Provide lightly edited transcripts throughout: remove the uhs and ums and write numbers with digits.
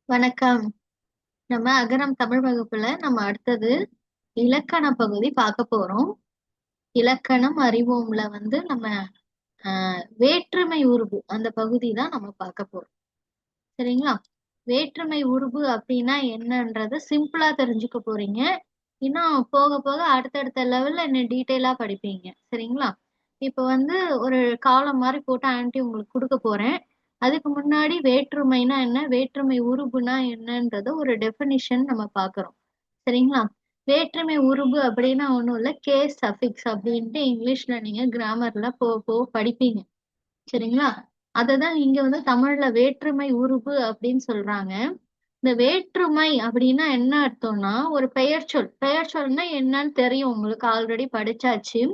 வணக்கம். நம்ம அகரம் தமிழ் வகுப்புல நம்ம அடுத்தது இலக்கண பகுதி பார்க்க போறோம். இலக்கணம் அறிவோம்ல நம்ம வேற்றுமை உருபு அந்த பகுதி தான் நம்ம பார்க்க போறோம். சரிங்களா? வேற்றுமை உருபு அப்படின்னா என்னன்றத சிம்பிளா தெரிஞ்சுக்க போறீங்க. இன்னும் போக போக அடுத்தடுத்த லெவல்ல இன்னும் டீட்டெயிலா படிப்பீங்க. சரிங்களா? இப்ப ஒரு காலம் மாதிரி போட்டு ஆன்ட்டி உங்களுக்கு கொடுக்க போறேன். அதுக்கு முன்னாடி வேற்றுமைனா என்ன, வேற்றுமை உருபுனா என்னன்றத ஒரு டெஃபினிஷன் நம்ம பார்க்கிறோம். சரிங்களா? வேற்றுமை உருபு அப்படின்னா ஒண்ணும் இல்ல, கேஸ் சஃபிக்ஸ் அப்படின்ட்டு இங்கிலீஷ்ல நீங்க கிராமர்ல போக படிப்பீங்க. சரிங்களா? அததான் இங்க தமிழ்ல வேற்றுமை உருபு அப்படின்னு சொல்றாங்க. இந்த வேற்றுமை அப்படின்னா என்ன அர்த்தம்னா, ஒரு பெயர்ச்சொல். பெயர்ச்சொல்னா என்னன்னு தெரியும், உங்களுக்கு ஆல்ரெடி படிச்சாச்சு.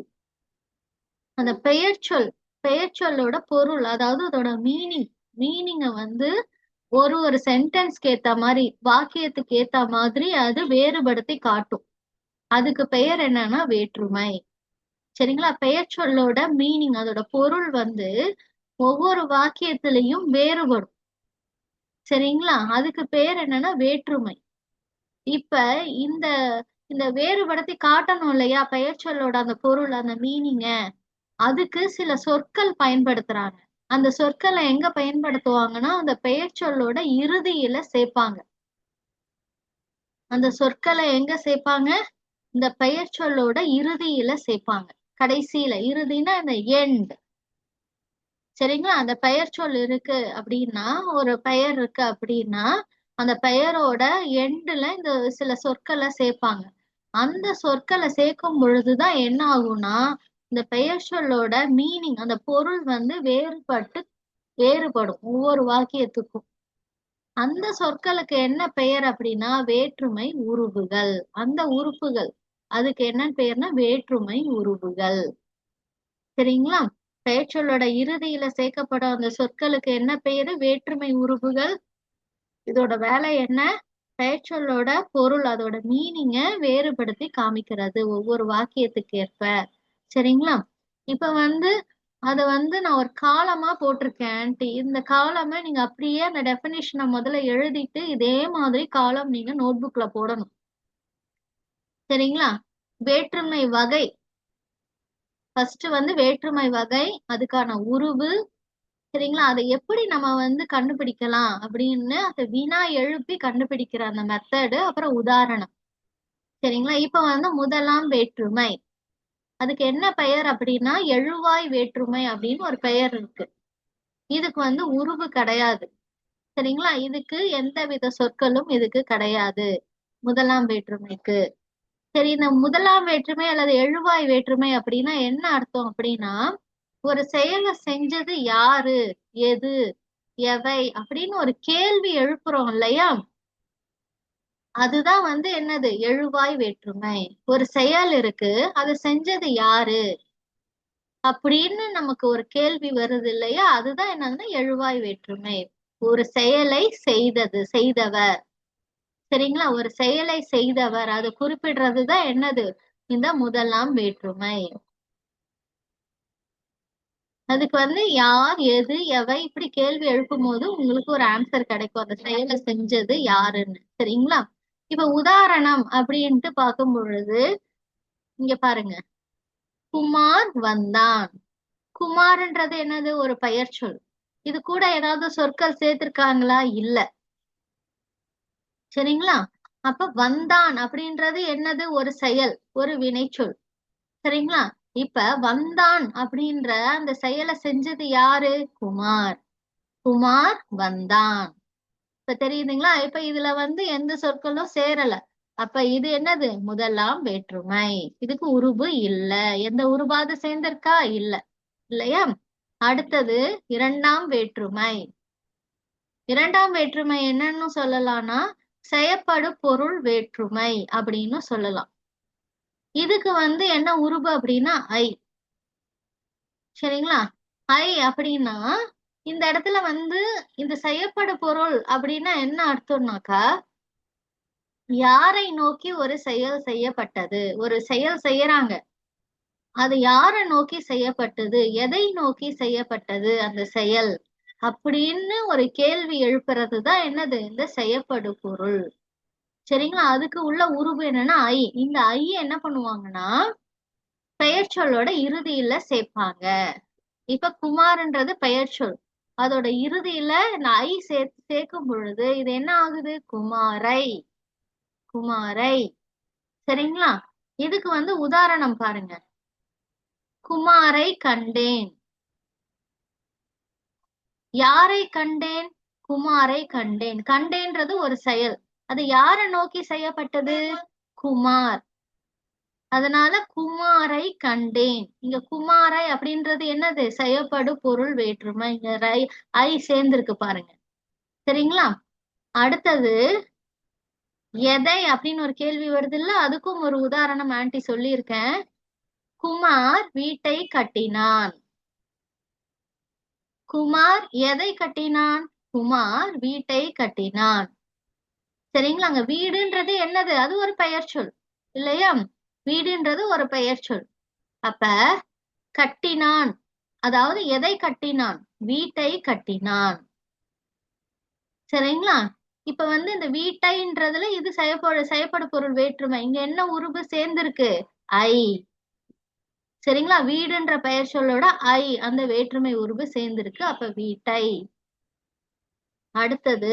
அந்த பெயர்ச்சொல்லோட பொருள், அதாவது அதோட மீனிங்க ஒரு சென்டென்ஸ்க்கு ஏத்த மாதிரி, வாக்கியத்துக்கு ஏத்த மாதிரி அது வேறுபடுத்தி காட்டும். அதுக்கு பெயர் என்னன்னா வேற்றுமை. சரிங்களா? பெயர் சொல்லோட மீனிங், அதோட பொருள் ஒவ்வொரு வாக்கியத்திலையும் வேறுபடும். சரிங்களா? அதுக்கு பெயர் என்னன்னா வேற்றுமை. இப்ப இந்த இந்த வேறுபடுத்தி காட்டணும் இல்லையா, பெயர் சொல்லோட அந்த பொருள், அந்த மீனிங்க, அதுக்கு சில சொற்கள் பயன்படுத்துறாங்க. அந்த சொற்களை எங்க பயன்படுத்துவாங்கன்னா, அந்த பெயர் சொல்லோட இறுதியில சேர்ப்பாங்க. அந்த சொற்களை எங்க சேர்ப்பாங்க? இந்த பெயர் சொல்லோட இறுதியில சேர்ப்பாங்க. கடைசியில, இறுதினா இந்த எண்ட். சரிங்களா? அந்த பெயர் சொல் இருக்கு அப்படின்னா, ஒரு பெயர் இருக்கு அப்படின்னா, அந்த பெயரோட எண்டுல இந்த சில சொற்களை சேர்ப்பாங்க. அந்த சொற்களை சேர்க்கும் பொழுதுதான் என்ன ஆகும்னா, இந்த பெயர் சொல்லோட மீனிங், அந்த பொருள் வேறுபடும் ஒவ்வொரு வாக்கியத்துக்கும். அந்த சொற்களுக்கு என்ன பெயர் அப்படின்னா வேற்றுமை உருபுகள். அந்த உறுப்புகள், அதுக்கு என்ன பெயர்னா வேற்றுமை உருபுகள். சரிங்களா? பெயர்ச்சொல்லோட இறுதியில சேர்க்கப்படும் அந்த சொற்களுக்கு என்ன பெயரு? வேற்றுமை உருபுகள். இதோட வேலை என்ன? பெயர்ச்சொல்லோட பொருள், அதோட மீனிங்க வேறுபடுத்தி காமிக்கிறது ஒவ்வொரு வாக்கியத்துக்கு ஏற்ப. சரிங்களா? இப்ப அத நான் ஒரு காலமா போட்டிருக்கேன் ஆன்ட்டி. இந்த காலமை நீங்க அப்படியே அந்த டெபினிஷனை முதல்ல எழுதிட்டு இதே மாதிரி காலம் நீங்க நோட்புக்ல போடணும். சரிங்களா? வேற்றுமை வகை. ஃபர்ஸ்ட் வேற்றுமை வகை, அதுக்கான உருவு. சரிங்களா? அதை எப்படி நம்ம கண்டுபிடிக்கலாம் அப்படின்னு அதை வினா எழுப்பி கண்டுபிடிக்கிற அந்த மெத்தடு, அப்புறம் உதாரணம். சரிங்களா? இப்ப முதலாம் வேற்றுமை, அதுக்கு என்ன பெயர் அப்படின்னா எழுவாய் வேற்றுமை அப்படின்னு ஒரு பெயர் இருக்கு. இதுக்கு உருவு கிடையாது. சரிங்களா? இதுக்கு எந்த வித சொற்களும் இதுக்கு கிடையாது, முதலாம் வேற்றுமைக்கு. சரி, இந்த முதலாம் வேற்றுமை அல்லது எழுவாய் வேற்றுமை அப்படின்னா என்ன அர்த்தம் அப்படின்னா, ஒரு செயலை செஞ்சது யாரு, எது, எவை அப்படின்னு ஒரு கேள்வி எழுப்புறோம் இல்லையா, அதுதான் என்னது எழுவாய் வேற்றுமை. ஒரு செயல் இருக்கு, அதை செஞ்சது யாரு அப்படின்னு நமக்கு ஒரு கேள்வி வருது இல்லையா, அதுதான் என்னதுன்னா எழுவாய் வேற்றுமை. ஒரு செயலை செய்தவர். சரிங்களா? ஒரு செயலை செய்தவர், அது குறிப்பிடுறதுதான் என்னது இந்த முதலாம் வேற்றுமை. அதுக்கு யார், எது, எவை இப்படி கேள்வி எழுப்பும் போது உங்களுக்கு ஒரு ஆன்சர் கிடைக்கும், அந்த செயலை செஞ்சது யாருன்னு. சரிங்களா? இப்ப உதாரணம் அப்படின்ட்டு பார்க்கும் பொழுது இங்க பாருங்க, குமார் வந்தான். குமார்ன்றது என்னது? ஒரு பெயர் சொல். இது கூட ஏதாவது சொற்கள் சேர்த்திருக்காங்களா? இல்ல. சரிங்களா? அப்ப வந்தான் அப்படின்றது என்னது? ஒரு செயல், ஒரு வினைச்சொல். சரிங்களா? இப்ப வந்தான் அப்படின்ற அந்த செயலை செஞ்சது யாரு? குமார். குமார் வந்தான். இப்ப தெரியுதுங்களா? இப்ப இதுல எந்த சொற்களும் சேரல. அப்ப இது என்னது? முதலாம் வேற்றுமை. இதுக்கு உருபு இல்ல. எந்த உருபாவது சேர்ந்திருக்கா? இல்ல. இல்லையா? அடுத்தது இரண்டாம் வேற்றுமை. இரண்டாம் வேற்றுமை என்னன்னு சொல்லலாம்னா செயப்படு பொருள் வேற்றுமை அப்படின்னு சொல்லலாம். இதுக்கு என்ன உருபு அப்படின்னா ஐ. சரிங்களா? ஐ அப்படின்னா இந்த இடத்துல இந்த செய்யப்படு பொருள் அப்படின்னா என்ன அர்த்தம்னாக்கா, யாரை நோக்கி ஒரு செயல் செய்யப்பட்டது, ஒரு செயல் செய்யறாங்க, அது யாரை நோக்கி செய்யப்பட்டது, எதை நோக்கி செய்யப்பட்டது அந்த செயல் அப்படின்னு ஒரு கேள்வி எழுப்புறதுதான் என்னது இந்த செய்யப்படு பொருள். சரிங்களா? அதுக்கு உள்ள உருவு என்னன்னா ஐ. இந்த ஐ என்ன பண்ணுவாங்கன்னா பெயர் சொல்லோட இறுதியில சேர்ப்பாங்க. இப்ப குமார்ன்றது பெயர் சொல், அதோட இறுதியில இந்த ஐ சேர்க்கும் பொழுது இது என்ன ஆகுது? குமாரை. குமாரை. சரிங்களா? இதுக்கு உதாரணம் பாருங்க. குமாரை கண்டேன். யாரை கண்டேன்? குமாரை கண்டேன். கண்டேன்றது ஒரு செயல், அது யாரை நோக்கி செய்யப்பட்டது? குமார். அதனால குமாரை கண்டேன். இங்க குமாரை அப்படின்றது என்னது? செய்யப்படு பொருள் வேற்றுமை. இங்க ஐ சேர்ந்திருக்கு பாருங்க. சரிங்களா? அடுத்தது எதை அப்படின்னு ஒரு கேள்வி வருது இல்ல, அதுக்கும் ஒரு உதாரணம் ஆன்ட்டி சொல்லியிருக்கேன். குமார் வீட்டை கட்டினான். குமார் எதை கட்டினான்? குமார் வீட்டை கட்டினான். சரிங்களா? அங்க வீடுன்றது என்னது? அது ஒரு பெயர் சொல் இல்லையா? வீடுன்றது ஒரு பெயர் சொல். அப்ப கட்டினான், அதாவது எதை கட்டினான்? வீட்டை கட்டினான். சரிங்களா? இப்ப இந்த வீட்டைன்றதுல இது செய்யப்படு பொருள் வேற்றுமை. இங்க என்ன உருவு சேர்ந்திருக்கு? ஐ. சரிங்களா? வீடுன்ற பெயர் சொல்லோட ஐ அந்த வேற்றுமை உருவு சேர்ந்திருக்கு. அப்ப வீட்டை. அடுத்தது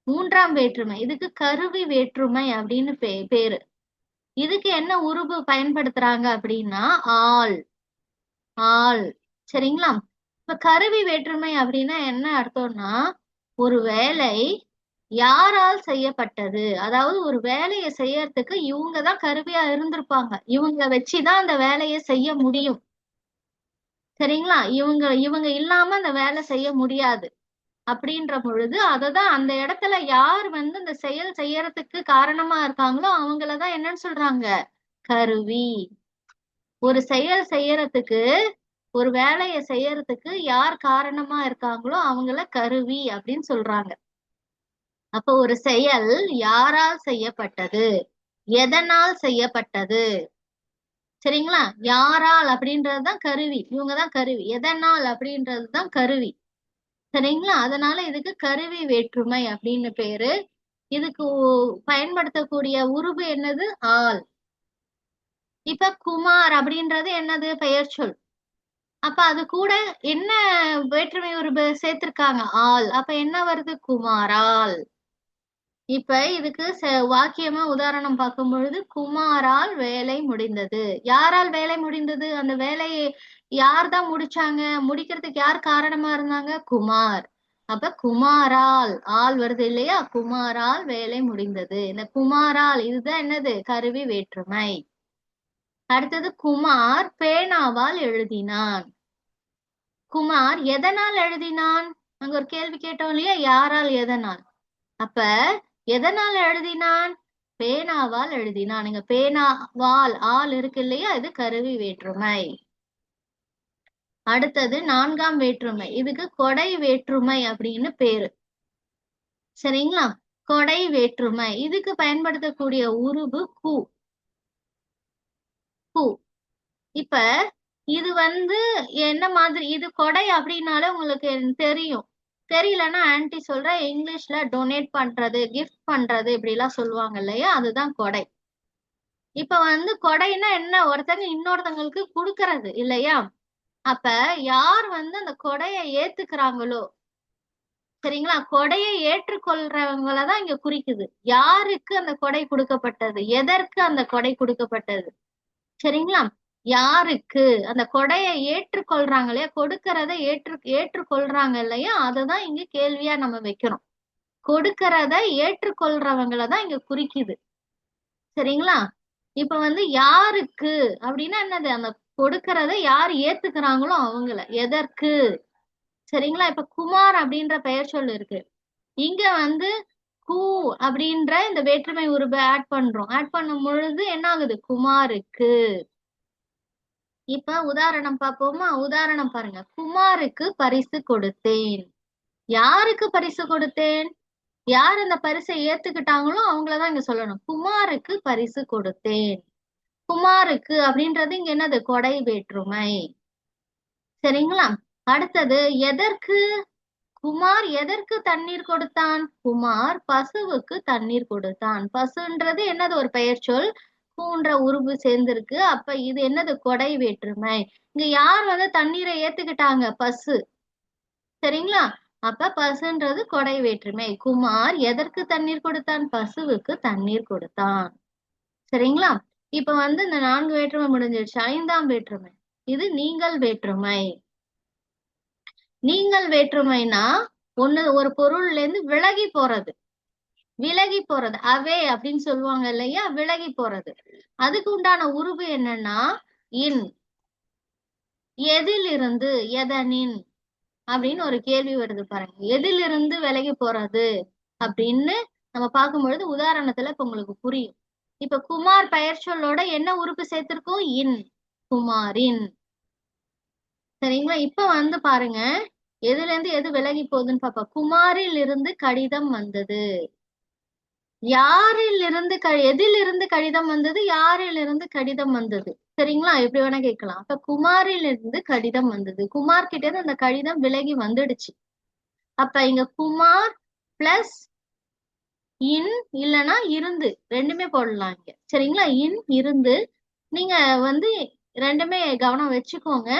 மூன்றாம் வேற்றுமை. இதுக்கு கருவி வேற்றுமை அப்படின்னு பேரு. இதுக்கு என்ன உருவு பயன்படுத்துறாங்க அப்படின்னா ஆள். ஆள். சரிங்களா? இப்ப கருவி வேற்றுமை அப்படின்னா என்ன அர்த்தம்னா ஒரு வேலை யாரால் செய்யப்பட்டது, அதாவது ஒரு வேலையை செய்யறதுக்கு இவங்கதான் கருவியா இருந்திருப்பாங்க, இவங்க வச்சுதான் அந்த வேலையை செய்ய முடியும். சரிங்களா? இவங்க இவங்க இல்லாம அந்த வேலை செய்ய முடியாது அப்படின்ற பொழுது அததான் அந்த இடத்துல யார் இந்த செயல் செய்யறதுக்கு காரணமா இருக்காங்களோ அவங்களதான் என்னன்னு சொல்றாங்க? கருவி. ஒரு செயல் செய்யறதுக்கு, ஒரு வேலையை செய்யறதுக்கு யார் காரணமா இருக்காங்களோ அவங்கள கருவி அப்படின்னு சொல்றாங்க. அப்ப ஒரு செயல் யாரால் செய்யப்பட்டது, எதனால் செய்யப்பட்டது. சரிங்களா? யாரால் அப்படின்றதுதான் கருவி, இவங்கதான் கருவி. எதனால் அப்படின்றதுதான் கருவி. சரிங்களா? அதனால இதுக்கு கருவி வேற்றுமை அப்படின்னு பேரு. இதுக்கு பயன்படுத்தக்கூடிய உருவு என்னது? ஆள். இப்ப குமார் அப்படின்றது என்னது? பெயர் சொல். அப்ப அது கூட என்ன வேற்றுமை உருவு சேர்த்திருக்காங்க? ஆள். அப்ப என்ன வருது? குமாரால். இப்ப இதுக்கு வாக்கியமா உதாரணம் பார்க்கும் பொழுது குமாரால் வேலை முடிந்தது. யாரால் வேலை முடிந்தது? அந்த வேலையை யார் தான் முடிச்சாங்க? முடிக்கிறதுக்கு யார் காரணமா இருந்தாங்க? குமார். அப்ப குமாரால் ஆள் வருது இல்லையா? குமாரால் வேலை முடிந்தது. இந்த குமாரால் இதுதான் என்னது? கருவி வேற்றுமை. அடுத்தது குமார் பேனாவால் எழுதினான். குமார் எதனால் எழுதினான்? அங்க ஒரு கேள்வி கேட்டோம் இல்லையா? யாரால் எதனால்? அப்ப எதனால் எழுதினான்? பேனாவால் எழுதினான். இங்க பேனாவால் ஆள் இருக்கு இல்லையா? இது கருவி வேற்றுமை. அடுத்தது நான்காம் வேற்றுமை. இதுக்கு கொடை வேற்றுமை அப்படின்னு பேரு. சரிங்களா? கொடை வேற்றுமை. இதுக்கு பயன்படுத்தக்கூடிய உருவு கு. கு. இப்ப இது என்ன மாதிரி? இது கொடை அப்படின்னாலே உங்களுக்கு தெரியும். தெரியலன்னா ஆன்ட்டி சொல்ற, இங்கிலீஷ்ல டொனேட் பண்றது, கிஃப்ட் பண்றது இப்படி எல்லாம் சொல்லுவாங்க இல்லையா? அதுதான் கொடை. இப்ப கொடைன்னா என்ன? ஒருத்தங்க இன்னொருத்தங்களுக்கு கொடுக்கறது இல்லையா? அப்ப யார் அந்த கொடையை ஏத்துக்கிறாங்களோ, சரிங்களா, கொடையை ஏற்றுக்கொள்றவங்களதான் இங்க குறிக்குது. யாருக்கு அந்த கொடை கொடுக்கப்பட்டது, எதற்கு அந்த கொடை கொடுக்கப்பட்டது. சரிங்களா? யாருக்கு அந்த கொடையை ஏற்றுக்கொள்றாங்க இல்லையா, கொடுக்கறத ஏற்றுக்கொள்றாங்க இல்லையா, அததான் இங்க கேள்வியா நம்ம வைக்கிறோம். கொடுக்கறத ஏற்றுக்கொள்றவங்களதான் இங்க குறிக்குது. சரிங்களா? இப்ப யாருக்கு அப்படின்னா என்னது? அந்த கொடுக்கறத யார் ஏத்துக்கிறாங்களோ அவங்கள. எதற்கு? சரிங்களா? இப்ப குமார் அப்படின்ற பெயர் சொல் இருக்கு. இங்க கு அப்படின்ற இந்த வேற்றுமை உருவை ஆட் பண்றோம். ஆட் பண்ணும் பொழுது என்ன ஆகுது? குமாருக்கு. இப்ப உதாரணம் பார்ப்போமா? உதாரணம் பாருங்க. குமாருக்கு பரிசு கொடுத்தேன். யாருக்கு பரிசு கொடுத்தேன்? யார் அந்த பரிசை ஏத்துக்கிட்டாங்களோ அவங்களதான் இங்க சொல்லணும். குமாருக்கு பரிசு கொடுத்தேன். குமாருக்கு அப்படின்றது இங்க என்னது? கொடை வேற்றுமை. சரிங்களா? அடுத்தது எதற்கு? குமார் எதற்கு தண்ணீர் கொடுத்தான்? குமார் பசுவுக்கு தண்ணீர் கொடுத்தான். பசுன்றது என்னது? ஒரு பெயர் சொல். கூன்ற உருவு சேர்ந்திருக்கு. அப்ப இது என்னது? கொடை வேற்றுமை. இங்க யார் வந்து தண்ணீரை ஏத்துக்கிட்டாங்க? பசு. சரிங்களா? அப்ப பசுன்றது கொடை வேற்றுமை. குமார் எதற்கு தண்ணீர் கொடுத்தான்? பசுவுக்கு தண்ணீர் கொடுத்தான். சரிங்களா? இப்ப வந்து இந்த 4 வேற்றுமை முடிஞ்சிருச்சு. 5ஆம் வேற்றுமை. இது நீங்கள் வேற்றுமை. நீங்கள் வேற்றுமைனா ஒரு பொருள்ல இருந்து விலகி போறது. விலகி போறது அவே அப்படின்னு சொல்லுவாங்க இல்லையா? விலகி போறது. அதுக்கு உண்டான உருவு என்னன்னா இன். எதிலிருந்து, எதனின் அப்படின்னு ஒரு கேள்வி வருது பாருங்க. எதிலிருந்து விலகி போறது அப்படின்னு நம்ம பார்க்கும்பொழுது உதாரணத்துல இப்ப உங்களுக்கு புரியும். இப்ப குமார் பெயர் சொல்லோட என்ன உறுப்பு சேர்த்திருக்கோம்? இன். குமாரின். சரிங்களா? இப்ப வந்து பாருங்க, எதுல இருந்து எது விலகி போகுதுன்னு பாப்பா. குமாரில் இருந்து கடிதம் வந்தது. யாரில் இருந்து எதிலிருந்து கடிதம் வந்தது? யாரில் இருந்து கடிதம் வந்தது? சரிங்களா? எப்படி வேணா கேட்கலாம். அப்ப குமாரில் இருந்து கடிதம் வந்தது. குமார் கிட்ட இருந்து அந்த கடிதம் விலகி வந்துடுச்சு. அப்ப இங்க குமார் பிளஸ் இன் இல்லைன்னா இருந்து ரெண்டுமே போடலாம் இங்க. சரிங்களா? இன் இருந்து. நீங்க வந்து ரெண்டுமே கவனம் வச்சுக்கோங்க.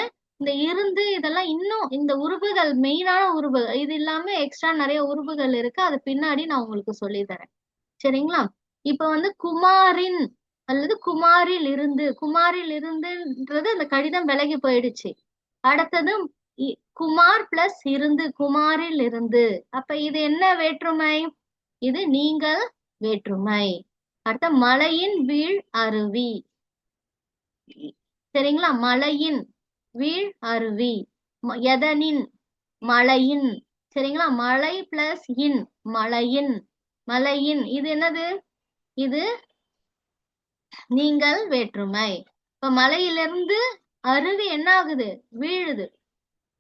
இந்த இருந்து இதெல்லாம் இன்னும் இந்த உறுப்புகள் மெயினான உறுப்புகள் இது இல்லாம எக்ஸ்ட்ரா நிறைய உறுப்புகள் இருக்கு. அது பின்னாடி நான் உங்களுக்கு சொல்லி தரேன். சரிங்களா? இப்ப வந்து குமாரின் அல்லது குமாரில் இருந்து. குமாரில் இருந்துன்றது அந்த கடிதம் விலகி போயிடுச்சு. அடுத்தது குமார் பிளஸ் இருந்து. குமாரில் இருந்து. அப்ப இது என்ன வேற்றுமை? இது நீங்கள் வேற்றுமை. அடுத்த மலையின் வீழ் அருவி. சரிங்களா? மலையின் வீழ் அருவி. எதனின்? மலையின். சரிங்களா? மலை பிளஸ் இன். மலையின். மலையின் இது என்னது? இது நீங்கள் வேற்றுமை. இப்ப மலையிலிருந்து அருவி என்ன ஆகுது? வீழுது.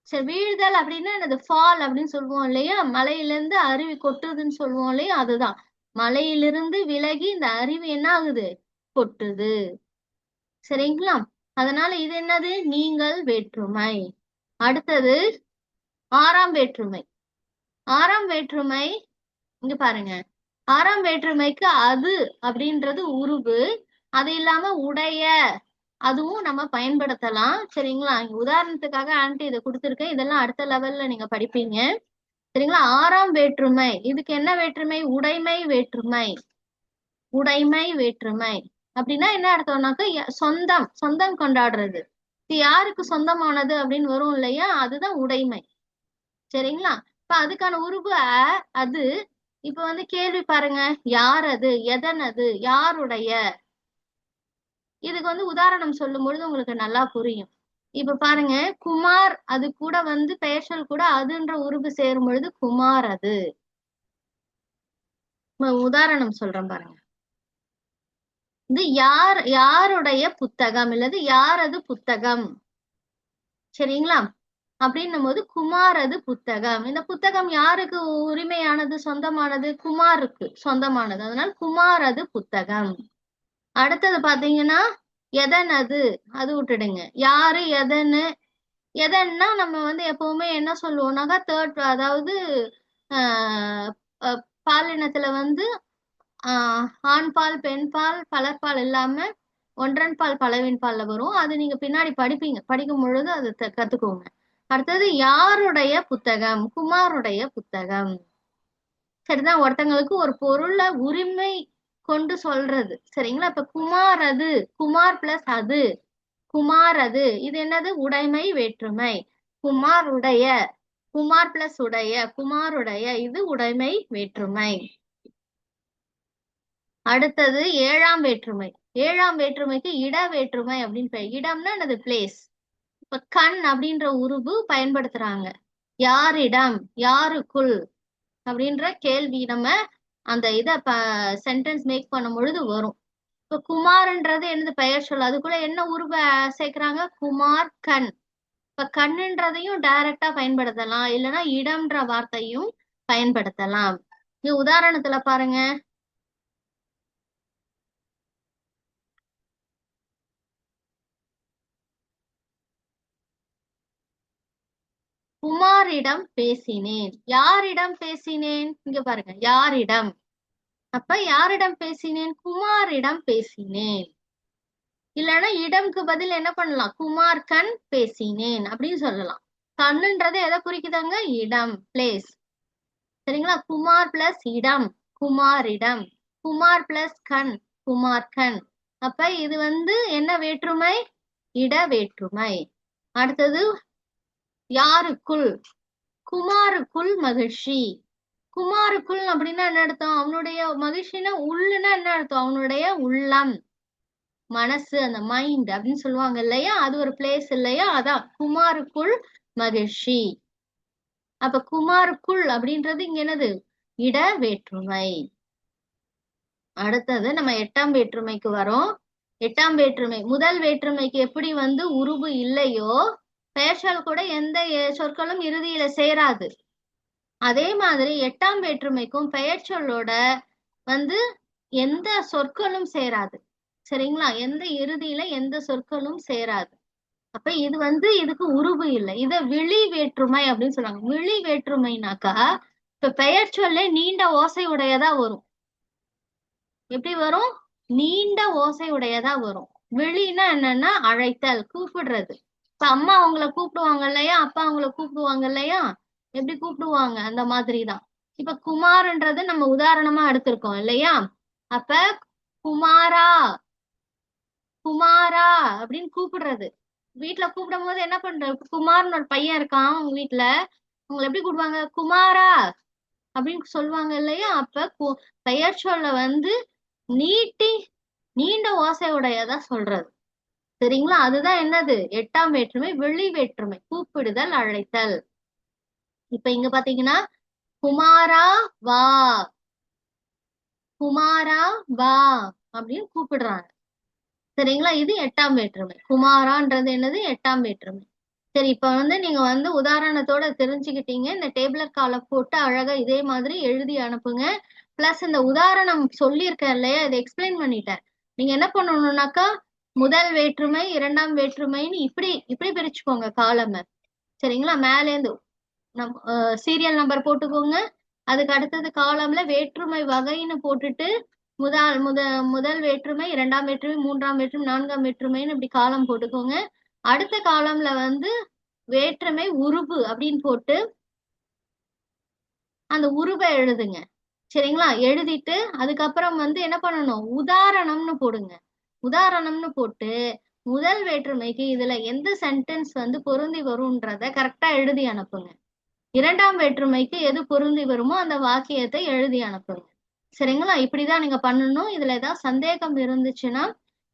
சரி, வீழ்தல் அப்படின்னா என்னது? ஃபால் அப்படின்னு சொல்லுவோம் இல்லையா? மலையிலிருந்து அருவி கொட்டுதுன்னு சொல்லுவோம் இல்லையா? அதுதான். மலையிலிருந்து விலகி இந்த அருவி என்ன ஆகுது? கொட்டுது. சரிங்களா? அதனால இது என்னது? நீங்கள் வேற்றுமை. அடுத்தது 6ஆம் வேற்றுமை. 6ஆம் வேற்றுமை இங்க பாருங்க. 6ஆம் வேற்றுமைக்கு அது அப்படின்றது உருவு. அது இல்லாம உடைய அதுவும் நம்ம பயன்படுத்தலாம். சரிங்களா? உதாரணத்துக்காக ஆன்டி இதை கொடுத்துருக்கேன். இதெல்லாம் அடுத்த லெவல்ல நீங்க படிப்பீங்க. சரிங்களா? 6ஆம் வேற்றுமை இதுக்கு என்ன வேற்றுமை? உடைமை வேற்றுமை. உடைமை வேற்றுமை அப்படின்னா என்ன அர்த்தம்னாக்க சொந்தம். சொந்தம் கொண்டாடுறது. இது யாருக்கு சொந்தமானது அப்படின்னு வரும் இல்லையா? அதுதான் உடைமை. சரிங்களா? இப்ப அதுக்கான உருவு அது. இப்ப வந்து கேள்வி பாருங்க. யார் அது? எதன் அது? யாருடைய? இதுக்கு வந்து உதாரணம் சொல்லும் பொழுது உங்களுக்கு நல்லா புரியும். இப்ப பாருங்க, குமார் அது கூட வந்து பெயர்ச்சொல் கூட அதுன்ற உருவு சேரும் பொழுது குமார் அது. உதாரணம் சொல்றேன் பாருங்க. இது யாருடைய புத்தகம் இல்லது யாரது புத்தகம். சரிங்களா? அப்படின்னும் போது குமாரது புத்தகம். இந்த புத்தகம் யாருக்கு உரிமையானது? சொந்தமானது? குமாருக்கு சொந்தமானது. அதனால குமாரது புத்தகம். அடுத்தது பாத்தீங்கன்னா எதன் அது? அது விட்டுடுங்க. யாரு எதன்னு. எதன்னா நம்ம வந்து எப்பவுமே என்ன சொல்லுவோம்னாக்கா தேர்ட், அதாவது பாலினத்துல வந்து ஆண் பால் பெண் பால் பலர்பால் இல்லாம ஒன்றன் பால் பலவின் பால்ல வரும். அது நீங்க பின்னாடி படிப்பீங்க. படிக்கும் பொழுது அது கத்துக்கோங்க. அடுத்தது யாருடைய புத்தகம்? குமாருடைய புத்தகம். சரிதான். ஒருத்தங்களுக்கு ஒரு பொருளை உரிமை கொண்டு சொல்றது. சரிங்களா? இப்ப குமார் அது. குமார் பிளஸ் அது. குமார் அது இது என்னது? உடைமை வேற்றுமை. குமார் உடைய. குமார் பிளஸ் உடைய. குமாருடைய இது உடைமை வேற்றுமை. அடுத்தது 7ஆம் வேற்றுமை. 7ஆம் வேற்றுமைக்கு இட வேற்றுமை அப்படின்னு பெயர். இடம்னா என்னது? பிளேஸ். இப்ப கண் அப்படின்ற உருவு பயன்படுத்துறாங்க. யாரிடம்? யாருக்குள் அப்படின்ற கேள்வி நம்ம அந்த இத சென்டென்ஸ் மேக் பண்ணும் பொழுது வரும். இப்ப குமார்ன்றது என்னது? பெயர் சொல். அதுக்குள்ள என்ன உருவ சேர்க்கிறாங்க? குமார் கண். இப்ப கண்ணுன்றதையும் டைரக்டா பயன்படுத்தலாம். இல்லைன்னா இடம்ன்ற வார்த்தையும் பயன்படுத்தலாம். இது உதாரணத்துல பாருங்க. குமாரிடம் பேசினேன். யாரிடம் பேசினேன்? இங்க பாருங்க, யாரிடம். அப்ப யாரிடம் பேசினேன்? குமாரிடம் பேசினேன். இல்லைன்னா இடம்க்கு பதில் என்ன பண்ணலாம்? குமார் கண் பேசினேன் அப்படின்னு சொல்லலாம். கண்ணுன்றது எதை குறிக்குதாங்க? இடம், பிளேஸ். சரிங்களா? குமார் பிளஸ் இடம், குமாரிடம். குமார் பிளஸ் கண், குமார் கண். அப்ப இது என்ன வேற்றுமை? இட வேற்றுமை. அடுத்தது யாருக்குள்? குமாருக்குள் மகிழ்ச்சி. குமாருக்குள் அப்படின்னா என்ன அர்த்தம்? அவனுடைய மகிழ்ச்சினா உள்ளுன்னா என்ன அர்த்தம்? அவனுடைய உள்ளம், மனசு, அந்த மைண்ட் அப்படின்னு சொல்லுவாங்க இல்லையா? அது ஒரு பிளேஸ் இல்லையா? அதான் குமாருக்குள் மகிழ்ச்சி. அப்ப குமாருக்குள் அப்படின்றது இங்க என்னது? இட வேற்றுமை. அடுத்தது நம்ம 8ஆம் வேற்றுமைக்கு வரோம். 8ஆம் வேற்றுமை, முதல் வேற்றுமைக்கு எப்படி உருபு இல்லையோ, பெயர்ச்சொல் கூட எந்த சொற்களும் இறுதியில சேராது. அதே மாதிரி 8ஆம் வேற்றுமைக்கும் பெயர்ச்சொல்லோட எந்த சொற்களும் சேராது. சரிங்களா? எந்த இறுதியில எந்த சொற்களும் சேராது. அப்ப இது இதுக்கு உருபு இல்லை. இத விழி வேற்றுமை அப்படின்னு சொல்றாங்க. விழி வேற்றுமைனாக்கா இப்ப பெயர் சொல்லே நீண்ட ஓசை உடையதா வரும். எப்படி வரும்? நீண்ட ஓசை உடையதா வரும். விழின்னா என்னன்னா அழைத்தல், கூப்பிடுறது. இப்ப அம்மா அவங்கள கூப்பிடுவாங்க இல்லையா? அப்பா அவங்கள கூப்பிடுவாங்க இல்லையா? எப்படி கூப்பிடுவாங்க? அந்த மாதிரிதான். இப்ப குமார்ன்றது நம்ம உதாரணமா எடுத்திருக்கோம் இல்லையா? அப்ப குமாரா, குமாரா அப்படின்னு கூப்பிடுறது. வீட்டுல கூப்பிடும் போது என்ன பண்ற? குமார்னு ஒரு பையன் இருக்கான் உங்க வீட்டுல, உங்களை எப்படி கூப்பிடுவாங்க? குமாரா அப்படின்னு சொல்லுவாங்க இல்லையா? அப்ப பெயர் சொல்ல நீட்டி நீண்ட ஓசையுடையதா சொல்றது. சரிங்களா? அதுதான் என்னது? 8ஆம் வேற்றுமை, வெளி வேற்றுமை, கூப்பிடுதல், அழைத்தல். இப்ப இங்க பாத்தீங்கன்னா குமாரா வா, குமாரா வா அப்படின்னு கூப்பிடுறாங்க. சரிங்களா? இது 8ஆம் வேற்றுமை. குமாரான்றது என்னது? 8ஆம் வேற்றுமை. சரி, இப்ப நீங்க உதாரணத்தோட தெரிஞ்சுக்கிட்டீங்க. இந்த டேபிளர் கால போட்டு அழகா இதே மாதிரி எழுதி அனுப்புங்க. பிளஸ் இந்த உதாரணம் சொல்லியிருக்கேன் இல்லையா? இதை எக்ஸ்பிளைன் பண்ணிட்டேன். நீங்க என்ன பண்ணணும்னாக்கா, முதல் வேற்றுமை, 2ஆம் வேற்றுமைன்னு இப்படி இப்படி பிரிச்சுக்கோங்க காலமை. சரிங்களா? மேலேந்து சீரியல் நம்பர் போட்டுக்கோங்க. அதுக்கு அடுத்தது காலம்ல வேற்றுமை வகைன்னு போட்டுட்டு முதல் வேற்றுமை, 2ஆம் வேற்றுமை, 3ஆம் வேற்றுமை, 4ஆம் வேற்றுமைன்னு இப்படி காலம் போட்டுக்கோங்க. அடுத்த காலம்ல வேற்றுமை உருபு அப்படின்னு போட்டு அந்த உருவை எழுதுங்க. சரிங்களா? எழுதிட்டு அதுக்கப்புறம் என்ன பண்ணணும்? உதாரணம்னு போடுங்க. உதாரணம்னு போட்டு முதல் வேற்றுமைக்கு இதுல எந்த சென்டென்ஸ் பொருந்தி வரும்ன்றத கரெக்டா எழுதி அனுப்புங்க. 2ஆம் வேற்றுமைக்கு எது பொருந்தி வருமோ அந்த வாக்கியத்தை எழுதி அனுப்புங்க. சரிங்களா? இப்படிதான் நீங்க பண்ணணும். இதுல ஏதாவது சந்தேகம் இருந்துச்சுன்னா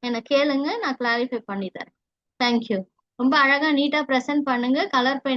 என்ன கேளுங்க, நான் கிளாரிஃபை பண்ணி தரேன். தேங்க்யூ. ரொம்ப அழகா நீட்டா ப்ரெசென்ட் பண்ணுங்க. Colour pen